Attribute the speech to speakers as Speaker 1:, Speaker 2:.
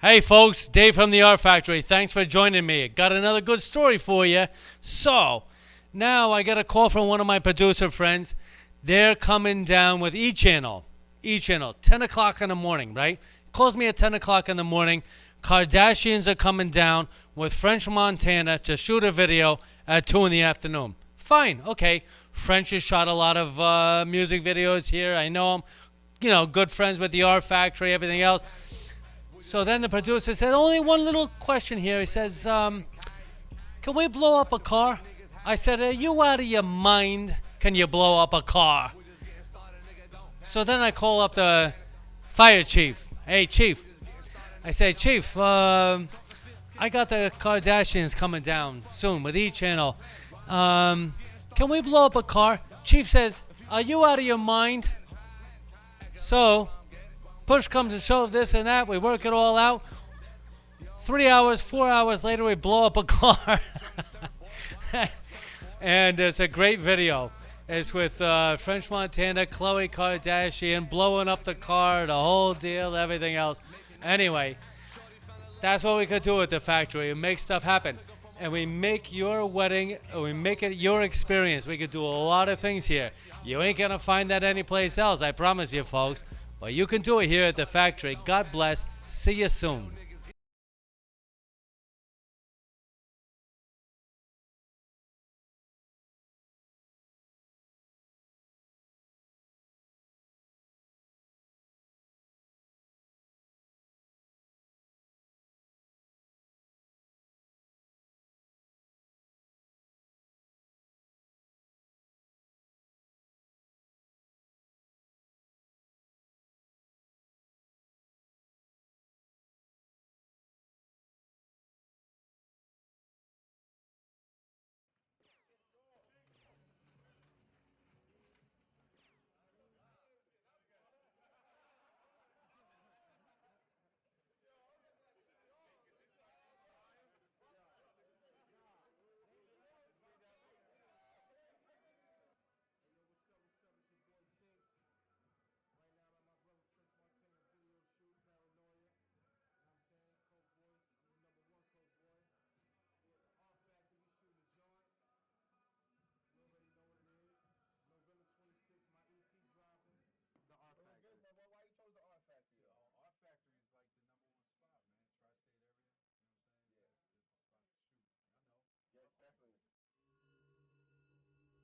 Speaker 1: Hey folks, Dave from the Art Factory. Thanks for joining me. Got another good story for you. So, now I get a call from one of my producer friends. They're coming down with E-Channel. E-Channel, 10 o'clock in the morning, right? Calls me at 10 o'clock in the morning. Kardashians are coming down with French Montana to shoot a video at 2 in the afternoon. Fine, okay. French has shot a lot of music videos here. I know him. You know, good friends with the Art Factory, everything else. So then the producer said, only one little question here. He says, can we blow up a car? I said, are you out of your mind? Can you blow up a car? So then I call up the fire chief. Hey, chief. I say, chief, I got the Kardashians coming down soon with E-Channel. Can we blow up a car? Chief says, are you out of your mind? So push comes to shove, this and that. We work it all out. 3 hours, 4 hours later, we blow up a car. And it's a great video. It's with French Montana, Khloe Kardashian, blowing up the car, the whole deal, everything else. Anyway, that's what we could do at the factory. We make stuff happen. And we make your wedding, we make it your experience. We could do a lot of things here. You ain't going to find that anyplace else, I promise you, folks. But you can do it here at the factory. God bless. See you soon.